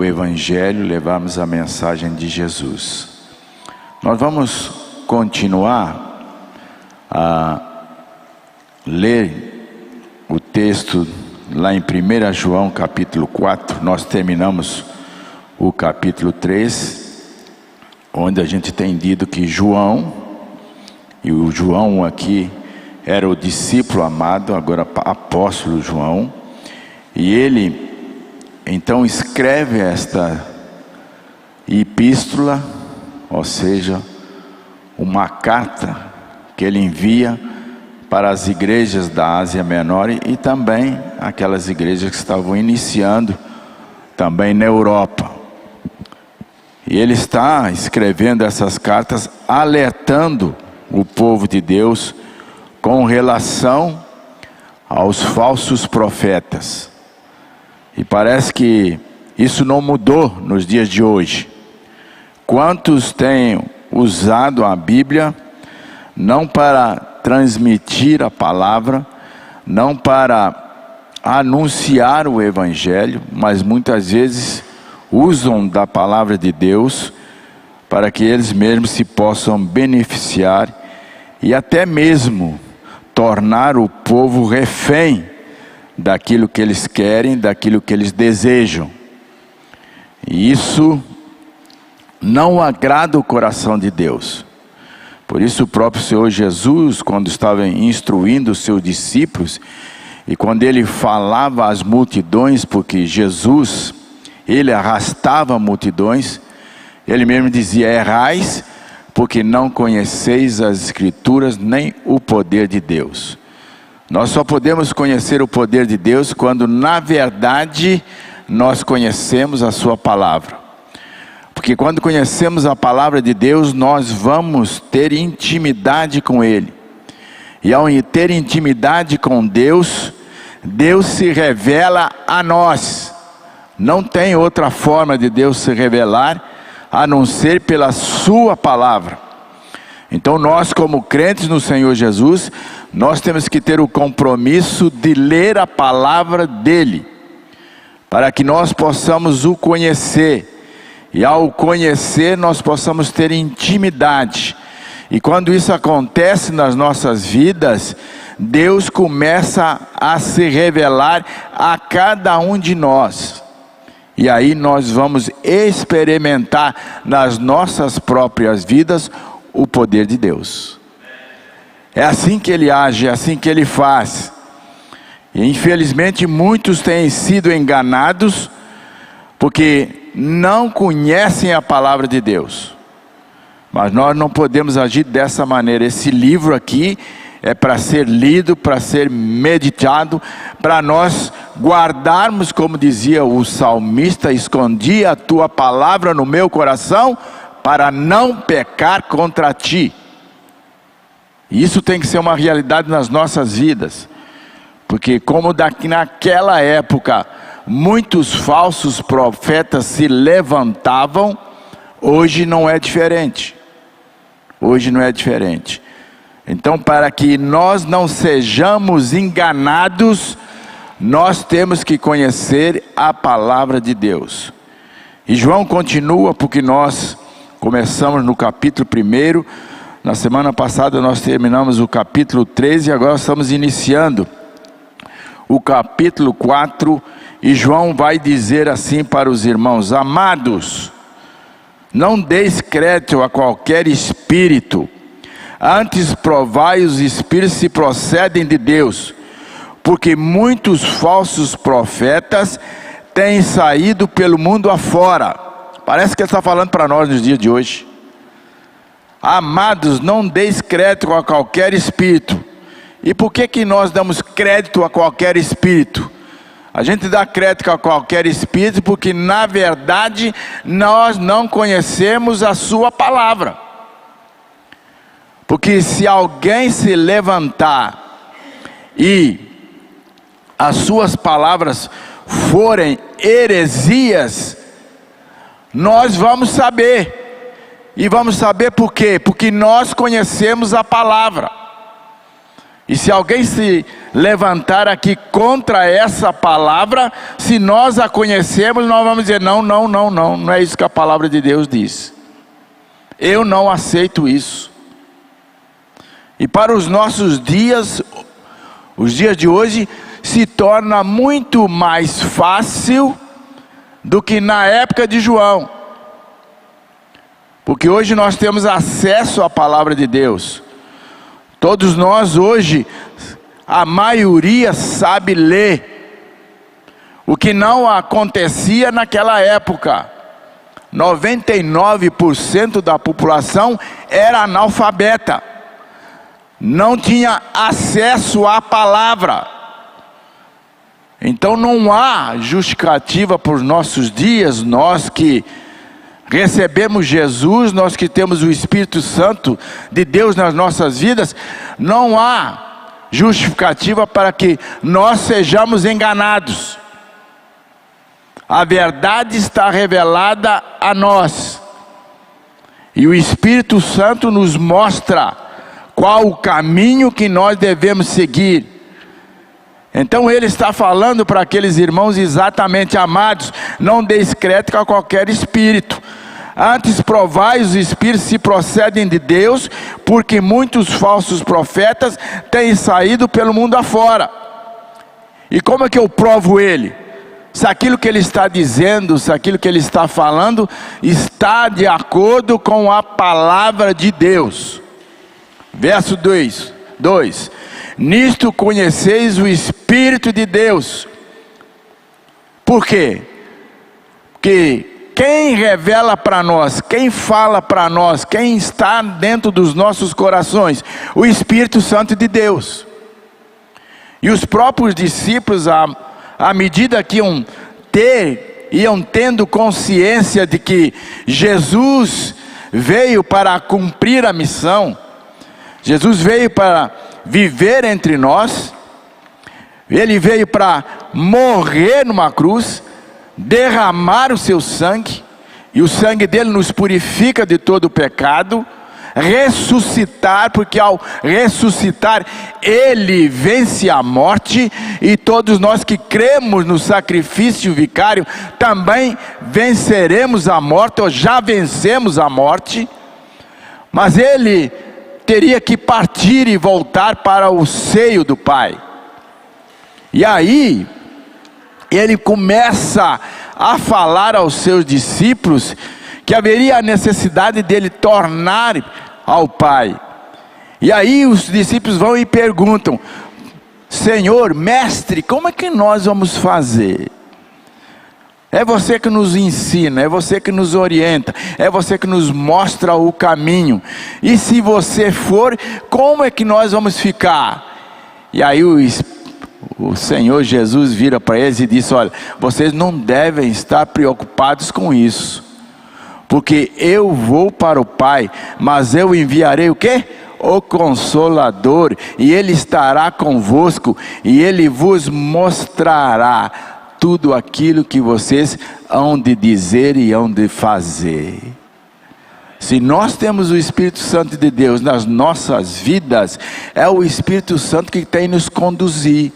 o Evangelho, levarmos a mensagem de Jesus. Nós vamos continuar a ler o texto lá em 1 João capítulo 4, nós terminamos o capítulo 3, onde a gente tem dito que João, e o João aqui era o discípulo amado, agora apóstolo João, e ele então escreve esta epístola, ou seja, uma carta que ele envia para as igrejas da Ásia Menor e também aquelas igrejas que estavam iniciando também na Europa. E ele está escrevendo essas cartas alertando o povo de Deus com relação aos falsos profetas. E parece que isso não mudou nos dias de hoje. Quantos têm usado a Bíblia não para transmitir a palavra, não para anunciar o Evangelho, mas muitas vezes usam da palavra de Deus para que eles mesmos se possam beneficiar e até mesmo tornar o povo refém daquilo que eles querem, daquilo que eles desejam. E isso não agrada o coração de Deus. Por isso o próprio Senhor Jesus, quando estava instruindo os seus discípulos, e quando ele falava às multidões, porque Jesus, ele arrastava multidões, ele mesmo dizia: errais, porque não conheceis as Escrituras, nem o poder de Deus. Nós só podemos conhecer o poder de Deus quando na verdade nós conhecemos a sua palavra. Porque quando conhecemos a palavra de Deus, nós vamos ter intimidade com Ele. E ao ter intimidade com Deus, Deus se revela a nós. Não tem outra forma de Deus se revelar a não ser pela sua palavra. Então nós, como crentes no Senhor Jesus, nós temos que ter o compromisso de ler a palavra dEle, para que nós possamos o conhecer. E ao conhecer, nós possamos ter intimidade. E quando isso acontece nas nossas vidas, Deus começa a se revelar a cada um de nós. E aí nós vamos experimentar nas nossas próprias vidas o poder de Deus. É assim que Ele age, é assim que Ele faz. E infelizmente muitos têm sido enganados, porque não conhecem a palavra de Deus. Mas nós não podemos agir dessa maneira. Esse livro aqui é para ser lido, para ser meditado, para nós guardarmos, como dizia o salmista: escondi a tua palavra no meu coração, para não pecar contra ti. E isso tem que ser uma realidade nas nossas vidas. Porque como naquela época muitos falsos profetas se levantavam, hoje não é diferente. Hoje não é diferente. Então, para que nós não sejamos enganados, nós temos que conhecer a palavra de Deus. E João continua, porque nós começamos no capítulo 1, na semana passada nós terminamos o capítulo 13, e agora estamos iniciando o capítulo 4, e João vai dizer assim para os irmãos: amados, não deis crédito a qualquer espírito, antes provai os espíritos se procedem de Deus, porque muitos falsos profetas têm saído pelo mundo afora. Parece que ele está falando para nós nos dias de hoje. Amados, não deis crédito a qualquer espírito. E por que nós damos crédito a qualquer espírito? A gente dá crédito a qualquer espírito porque na verdade nós não conhecemos a sua palavra. Porque se alguém se levantar e as suas palavras forem heresias, nós vamos saber. E vamos saber por quê? Porque nós conhecemos a palavra. E se alguém se levantar aqui contra essa palavra, se nós a conhecemos, nós vamos dizer: não, não, não, não, não é isso que a palavra de Deus diz. Eu não aceito isso. E para os nossos dias, os dias de hoje, se torna muito mais fácil do que na época de João. Porque hoje nós temos acesso à palavra de Deus. Todos nós hoje, a maioria sabe ler. O que não acontecia naquela época. 99% da população era analfabeta. Não tinha acesso à palavra. Então não há justificativa para os nossos dias, nós que recebemos Jesus, nós que temos o Espírito Santo de Deus nas nossas vidas, não há justificativa para que nós sejamos enganados. A verdade está revelada a nós, e o Espírito Santo nos mostra qual o caminho que nós devemos seguir. Então ele está falando para aqueles irmãos exatamente: amados, não deis crédito a qualquer espírito, antes provai os espíritos se procedem de Deus, porque muitos falsos profetas têm saído pelo mundo afora. E como é que eu provo ele? Se aquilo que ele está dizendo, se aquilo que ele está falando está de acordo com a palavra de Deus. Verso 2: nisto conheceis o Espírito de Deus. Por quê? Porque quem revela para nós, quem fala para nós, quem está dentro dos nossos corações? O Espírito Santo de Deus. E os próprios discípulos, à medida que iam tendo consciência de que Jesus veio para cumprir a missão, Jesus veio para viver entre nós, ele veio para morrer numa cruz, derramar o seu sangue, e o sangue dele nos purifica de todo o pecado, ressuscitar, porque ao ressuscitar ele vence a morte, e todos nós que cremos no sacrifício vicário também venceremos a morte, ou já vencemos a morte. Mas ele teria que partir e voltar para o seio do Pai. E aí ele começa a falar aos seus discípulos que haveria a necessidade dele tornar ao Pai. E aí os discípulos vão e perguntam: Senhor, mestre, como é que nós vamos fazer? É você que nos ensina, é você que nos orienta, é você que nos mostra o caminho. E se você for, como é que nós vamos ficar? E aí o Senhor Jesus vira para eles e diz: olha, vocês não devem estar preocupados com isso, porque eu vou para o Pai, mas eu enviarei o quê? O Consolador, e Ele estará convosco, e Ele vos mostrará tudo aquilo que vocês hão de dizer e hão de fazer. Se nós temos o Espírito Santo de Deus nas nossas vidas, é o Espírito Santo que tem nos conduzir.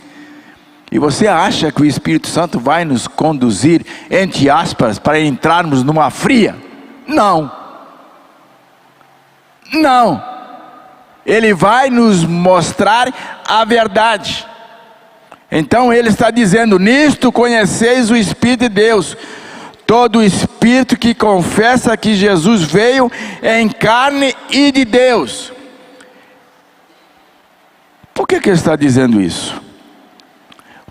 E você acha que o Espírito Santo vai nos conduzir, entre aspas, para entrarmos numa fria? Não. Não. Ele vai nos mostrar a verdade. Então ele está dizendo: nisto conheceis o Espírito de Deus. Todo espírito que confessa que Jesus veio em carne e de Deus. Por que ele está dizendo isso?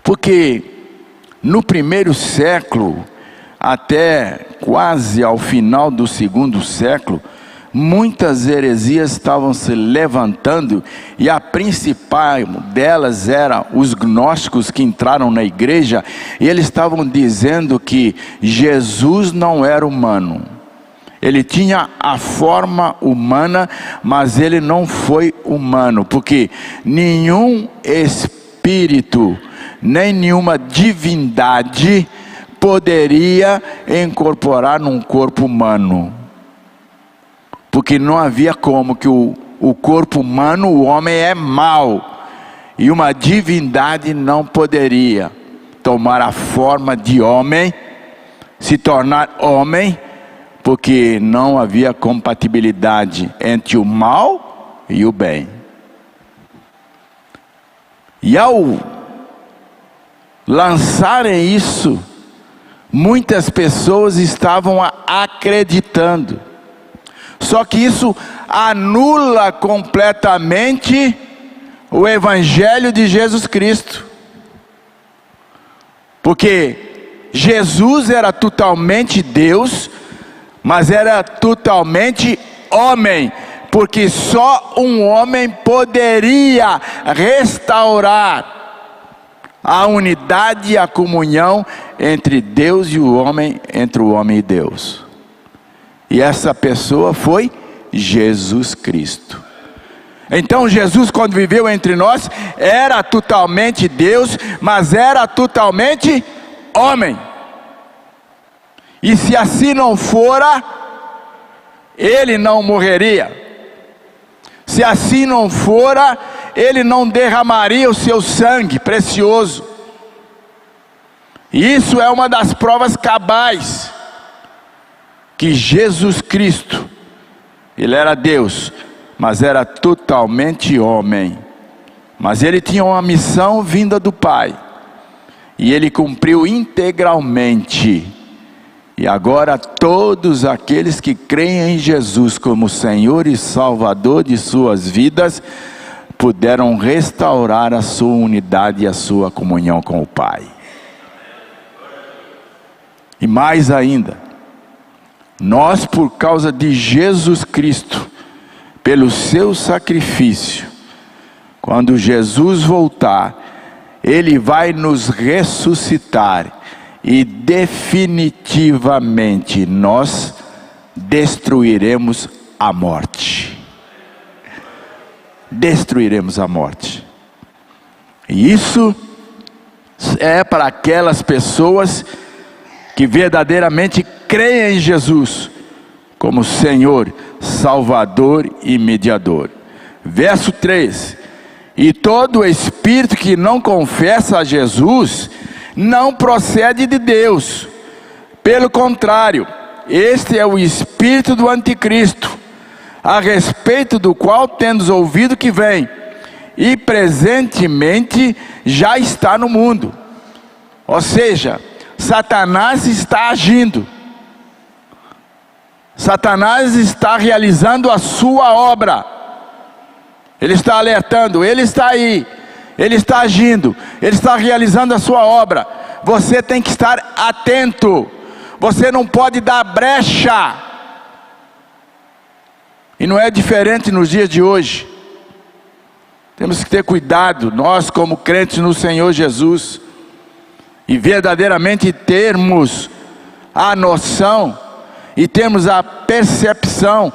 Porque no primeiro século, até quase ao final do segundo século, muitas heresias estavam se levantando, e a principal delas era os gnósticos que entraram na igreja, e eles estavam dizendo que Jesus não era humano. Ele tinha a forma humana, mas ele não foi humano, porque nenhum espírito, nem nenhuma divindade poderia incorporar num corpo humano. Porque não havia como, que o corpo humano, o homem é mau. E uma divindade não poderia tomar a forma de homem, se tornar homem, porque não havia compatibilidade entre o mal e o bem. E ao lançarem isso, muitas pessoas estavam acreditando. Só que isso anula completamente o Evangelho de Jesus Cristo. Porque Jesus era totalmente Deus, mas era totalmente homem. Porque só um homem poderia restaurar a unidade e a comunhão entre Deus e o homem, entre o homem e Deus. E essa pessoa foi Jesus Cristo. Então Jesus, quando viveu entre nós, era totalmente Deus, mas era totalmente homem. E se assim não fora, ele não morreria. Se assim não fora, ele não derramaria o seu sangue precioso. E isso é uma das provas cabais que Jesus Cristo, ele era Deus, mas era totalmente homem. Mas ele tinha uma missão vinda do Pai, e ele cumpriu integralmente. E agora todos aqueles que creem em Jesus como Senhor e Salvador de suas vidas, puderam restaurar a sua unidade e a sua comunhão com o Pai. E mais ainda, nós, por causa de Jesus Cristo, pelo seu sacrifício, quando Jesus voltar, ele vai nos ressuscitar, e definitivamente nós destruiremos a morte. Destruiremos a morte. E isso é para aquelas pessoas que verdadeiramente creem em Jesus como Senhor, Salvador e Mediador. Verso 3: e todo espírito que não confessa a Jesus não procede de Deus. Pelo contrário, este é o espírito do anticristo, a respeito do qual tendes ouvido que vem, e presentemente já está no mundo. Ou seja, Satanás está agindo. Satanás está realizando a sua obra. Ele está alertando, ele está aí, ele está agindo, ele está realizando a sua obra. Você tem que estar atento. Você não pode dar brecha. E não é diferente nos dias de hoje. Temos que ter cuidado, nós como crentes no Senhor Jesus, e verdadeiramente termos a noção e termos a percepção,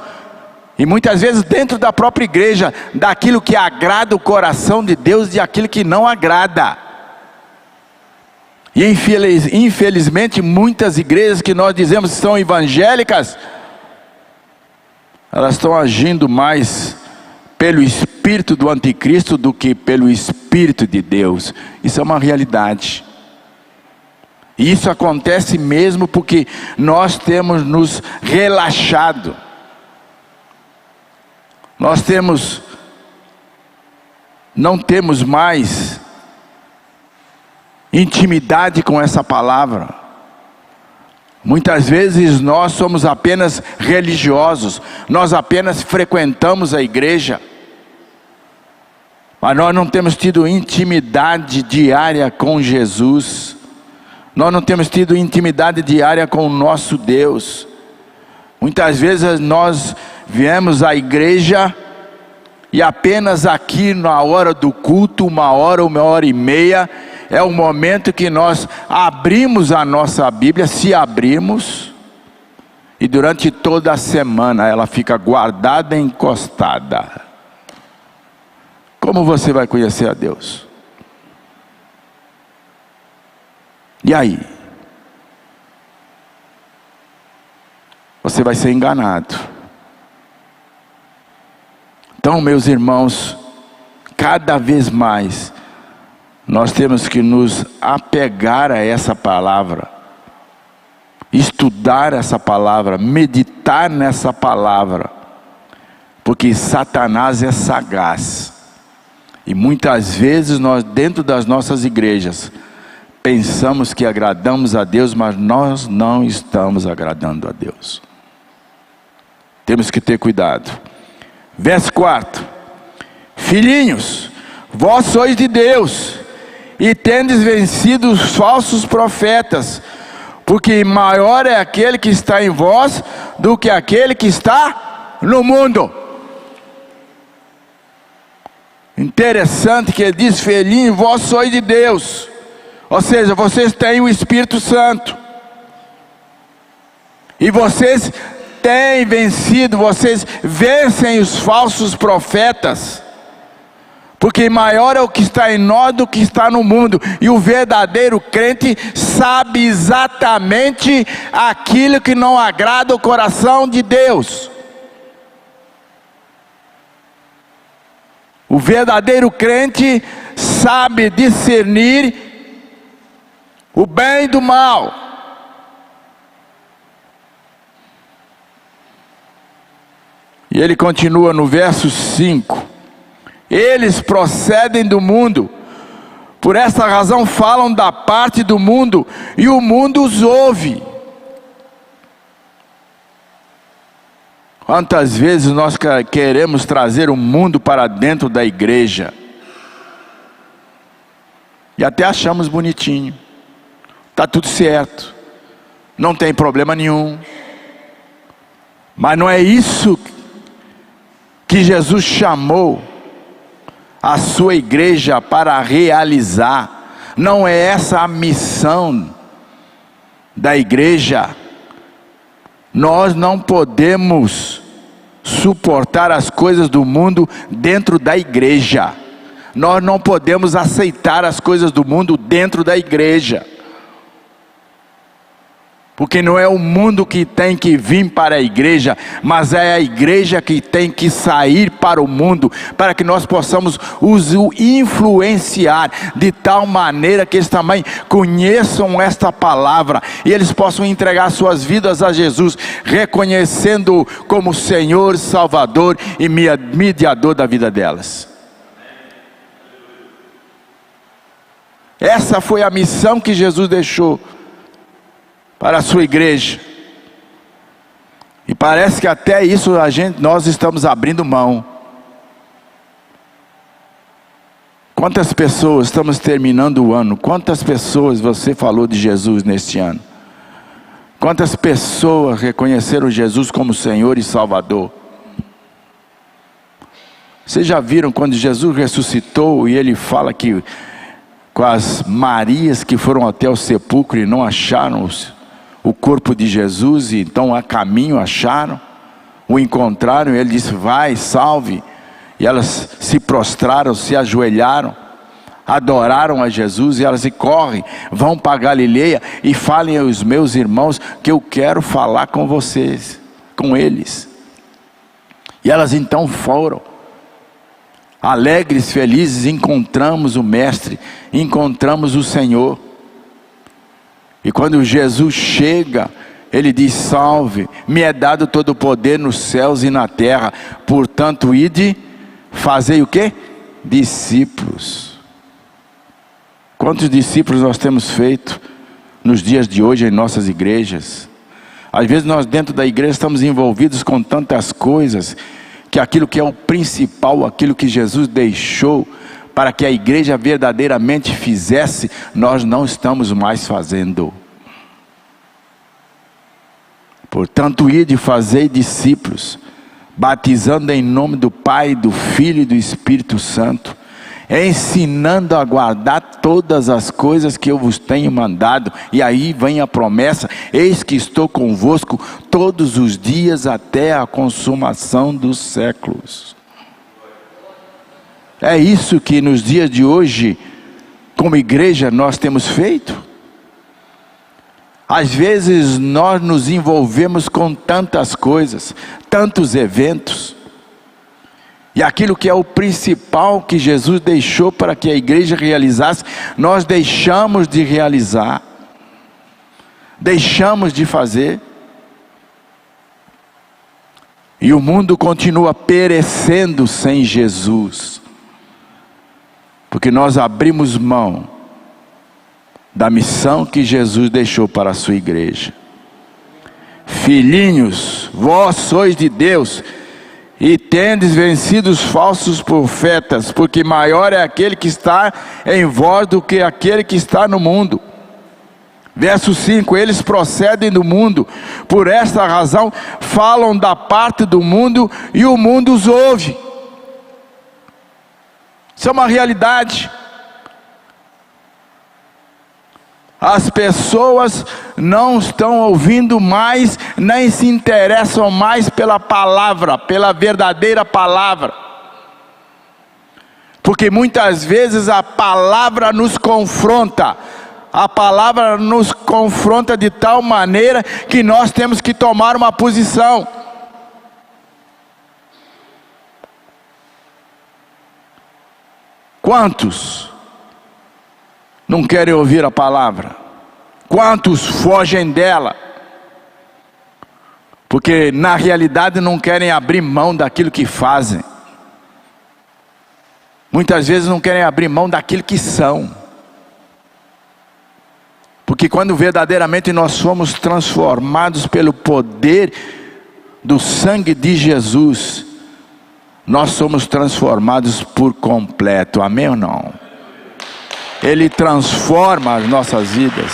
e muitas vezes dentro da própria igreja, daquilo que agrada o coração de Deus e daquilo que não agrada. E infelizmente muitas igrejas que nós dizemos que são evangélicas, elas estão agindo mais pelo espírito do anticristo do que pelo espírito de Deus. Isso é uma realidade. E isso acontece mesmo porque nós temos nos relaxado. Nós não temos mais intimidade com essa palavra. Muitas vezes nós somos apenas religiosos, nós apenas frequentamos a igreja, mas nós não temos tido intimidade diária com Jesus. Nós não temos tido intimidade diária com o nosso Deus. Muitas vezes nós viemos à igreja e apenas aqui na hora do culto, 1 hora e meia, é o momento que nós abrimos a nossa Bíblia, se abrimos, e durante toda a semana ela fica guardada e encostada. Como você vai conhecer a Deus? E aí? Você vai ser enganado. Então, meus irmãos, cada vez mais nós temos que nos apegar a essa palavra, estudar essa palavra, meditar nessa palavra, porque Satanás é sagaz, e muitas vezes nós, dentro das nossas igrejas, pensamos que agradamos a Deus, mas nós não estamos agradando a Deus. Temos que ter cuidado. Verso 4: filhinhos, vós sois de Deus, e tendes vencido os falsos profetas, porque maior é aquele que está em vós do que aquele que está no mundo. Interessante que ele diz: filhinhos, vós sois de Deus, ou seja, vocês têm o Espírito Santo, e vocês têm vencido, vocês vencem os falsos profetas, porque maior é o que está em nós do que está no mundo. E o verdadeiro crente sabe exatamente aquilo que não agrada o coração de Deus. O verdadeiro crente sabe discernir o bem do mal. E ele continua no verso 5: eles procedem do mundo, por essa razão falam da parte do mundo, e o mundo os ouve. Quantas vezes nós queremos trazer o mundo para dentro da igreja, e até achamos bonitinho, está tudo certo, não tem problema nenhum, mas não é isso que Jesus chamou a sua igreja para realizar. Não é essa a missão da igreja. Nós não podemos suportar as coisas do mundo dentro da igreja. Nós não podemos aceitar as coisas do mundo dentro da igreja, porque não é o mundo que tem que vir para a igreja, mas é a igreja que tem que sair para o mundo, para que nós possamos os influenciar de tal maneira que eles também conheçam esta palavra, e eles possam entregar suas vidas a Jesus, reconhecendo-o como Senhor, Salvador e mediador da vida delas. Essa foi a missão que Jesus deixou para a sua igreja, e parece que até isso nós estamos abrindo mão. Quantas pessoas, estamos terminando o ano, quantas pessoas você falou de Jesus neste ano? Quantas pessoas reconheceram Jesus como Senhor e Salvador? Vocês já viram quando Jesus ressuscitou e ele fala que com as Marias que foram até o sepulcro e não acharam o corpo de Jesus, e então a caminho acharam, o encontraram, e ele disse: vai, salve. E elas se prostraram, se ajoelharam, adoraram a Jesus, e elas dizem: correm, vão para Galileia e falem aos meus irmãos que eu quero falar com vocês, com eles. E elas então foram, alegres, felizes. Encontramos o Mestre, encontramos o Senhor. E quando Jesus chega, ele diz: salve, me é dado todo o poder nos céus e na terra, portanto ide, fazei o quê? Discípulos. Quantos discípulos nós temos feito nos dias de hoje em nossas igrejas? Às vezes nós dentro da igreja estamos envolvidos com tantas coisas, que aquilo que é o principal, aquilo que Jesus deixou para que a igreja verdadeiramente fizesse, nós não estamos mais fazendo. Portanto, ide, fazei discípulos, batizando em nome do Pai, do Filho e do Espírito Santo, ensinando a guardar todas as coisas que eu vos tenho mandado. E aí vem a promessa: eis que estou convosco todos os dias até a consumação dos séculos. É isso que nos dias de hoje, como igreja, nós temos feito. Às vezes nós nos envolvemos com tantas coisas, tantos eventos, E aquilo que é o principal que Jesus deixou para que a igreja realizasse, nós deixamos de realizar, deixamos de fazer. E o mundo continua perecendo sem Jesus, porque nós abrimos mão da missão que Jesus deixou para a sua igreja. Filhinhos, vós sois de Deus, e tendes vencido os falsos profetas, porque maior é aquele que está em vós do que aquele que está no mundo. Verso 5, eles procedem do mundo, por esta razão falam da parte do mundo e o mundo os ouve. Isso é uma realidade. As pessoas não estão ouvindo mais, nem se interessam mais pela palavra, pela verdadeira palavra. Porque muitas vezes a palavra nos confronta. A palavra nos confronta de tal maneira que nós temos que tomar uma posição. Quantos não querem ouvir a palavra? Quantos fogem dela? Porque na realidade não querem abrir mão daquilo que fazem. Muitas vezes não querem abrir mão daquilo que são. Porque quando verdadeiramente nós somos transformados pelo poder do sangue de Jesus, nós somos transformados por completo, amém ou não? Ele transforma as nossas vidas.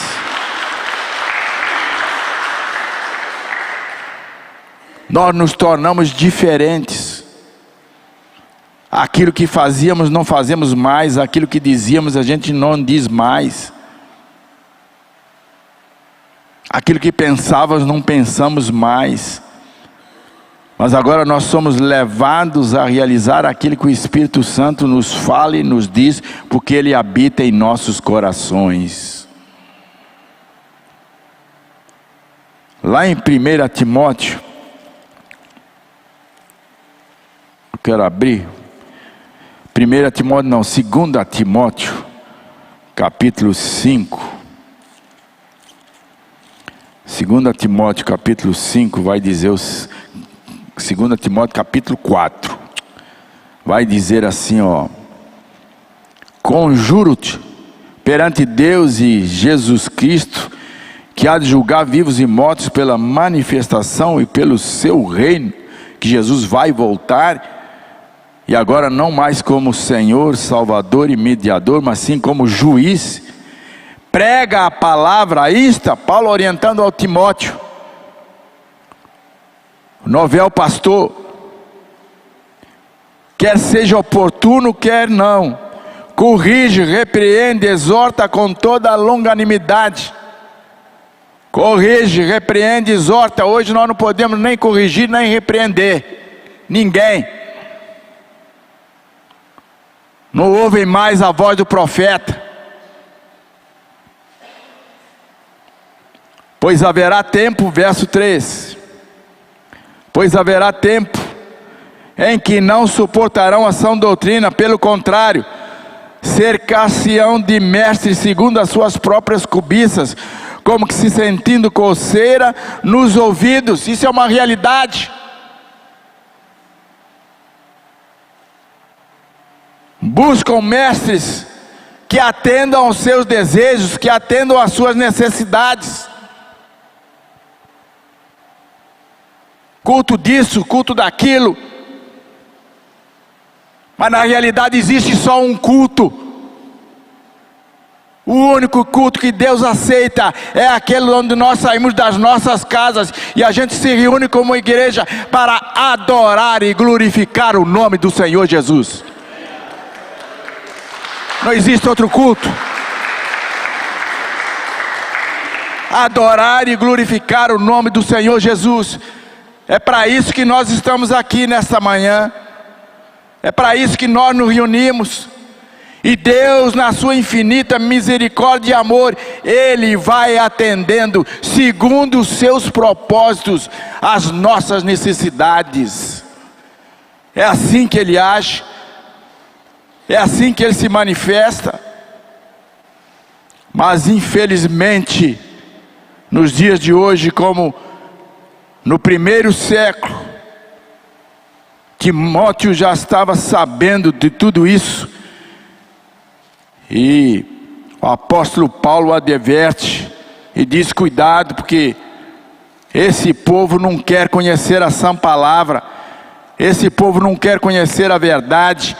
Nós nos tornamos diferentes. Aquilo que fazíamos não fazemos mais, aquilo que dizíamos a gente não diz mais. Aquilo que pensávamos não pensamos mais. Mas agora nós somos levados a realizar aquilo que o Espírito Santo nos fala e nos diz, porque Ele habita em nossos corações. Lá em 1 Timóteo, eu quero abrir, 1 Timóteo não, 2 Timóteo, capítulo 5. 2 Timóteo capítulo 5 vai dizer, 2 Timóteo capítulo 4, vai dizer assim, ó: conjuro-te perante Deus e Jesus Cristo, que há de julgar vivos e mortos pela manifestação e pelo seu reino, que Jesus vai voltar, e agora não mais como Senhor, Salvador e Mediador, mas sim como Juiz. Prega a palavra, esta, Paulo orientando ao Timóteo, novel pastor, quer seja oportuno, quer não, corrige, repreende, exorta com toda a longanimidade. Corrige, repreende, exorta. Hoje nós não podemos nem corrigir, nem repreender ninguém. Não ouvem mais a voz do profeta. Pois haverá tempo, verso 3, pois haverá tempo em que não suportarão a sã doutrina, pelo contrário, cercar-se-ão de mestres segundo as suas próprias cobiças, como que se sentindo coceira nos ouvidos. Isso é uma realidade. Buscam mestres que atendam aos seus desejos, que atendam às suas necessidades. Culto disso, culto daquilo. Mas na realidade existe só um culto. O único culto que Deus aceita é aquele onde nós saímos das nossas casas e a gente se reúne como igreja para adorar e glorificar o nome do Senhor Jesus. Não existe outro culto. Adorar e glorificar o nome do Senhor Jesus. É para isso que nós estamos aqui nesta manhã. É para isso que nós nos reunimos. E Deus, na sua infinita misericórdia e amor, Ele vai atendendo, segundo os seus propósitos, as nossas necessidades. é assim que Ele age, é assim que Ele se manifesta. Mas infelizmente, nos dias de hoje, como no primeiro século, Timóteo já estava sabendo de tudo isso, e o apóstolo Paulo adverte e diz: cuidado, porque esse povo não quer conhecer a sã palavra, esse povo não quer conhecer a verdade,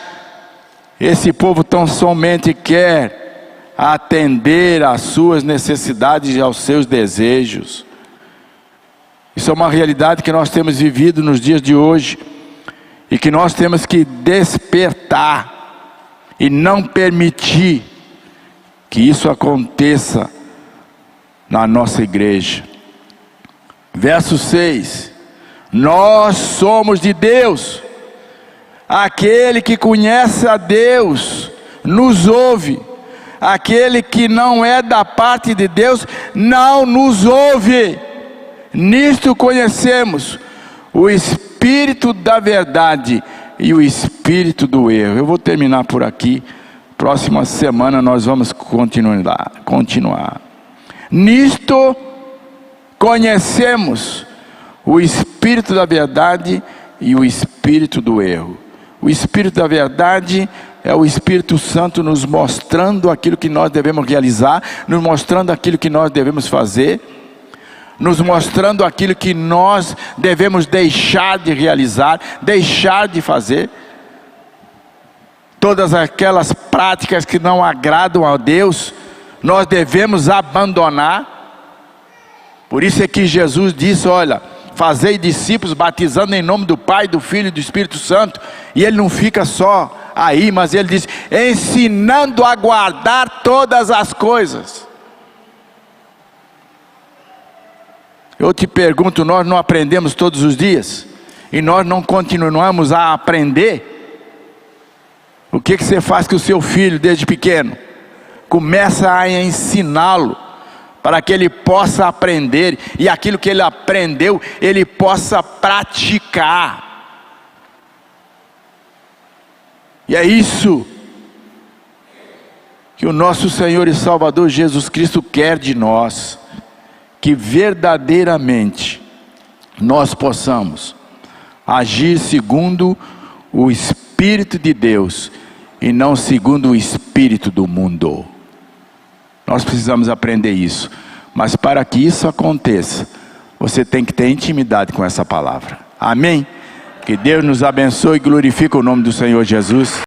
esse povo tão somente quer atender às suas necessidades e aos seus desejos. Isso é uma realidade que nós temos vivido nos dias de hoje, e que nós temos que despertar e não permitir que isso aconteça na nossa igreja. Verso 6: nós somos de Deus, aquele que conhece a Deus nos ouve, aquele que não é da parte de Deus não nos ouve. Nisto conhecemos o Espírito da verdade e o espírito do erro. Eu vou terminar por aqui. Próxima semana nós vamos continuar. Nisto conhecemos o espírito da verdade e o espírito do erro. O espírito da verdade é o Espírito Santo nos mostrando aquilo que nós devemos realizar, nos mostrando aquilo que nós devemos fazer, nos mostrando aquilo que nós devemos deixar de realizar, deixar de fazer. Todas aquelas práticas que não agradam a Deus, nós devemos abandonar. Por isso é que Jesus disse: olha, fazei discípulos, batizando em nome do Pai, do Filho e do Espírito Santo. E Ele não fica só aí, mas Ele diz: ensinando a guardar todas as coisas. Eu te pergunto, nós não aprendemos todos os dias? E nós não continuamos a aprender? O que você faz com o seu filho desde pequeno? Começa a ensiná-lo, para que ele possa aprender, e aquilo que ele aprendeu, ele possa praticar. E é isso que o nosso Senhor e Salvador Jesus Cristo quer de nós, que verdadeiramente nós possamos agir segundo o Espírito de Deus, e não segundo o espírito do mundo. Nós precisamos aprender isso, mas para que isso aconteça, você tem que ter intimidade com essa palavra. Amém? Que Deus nos abençoe e glorifique o nome do Senhor Jesus.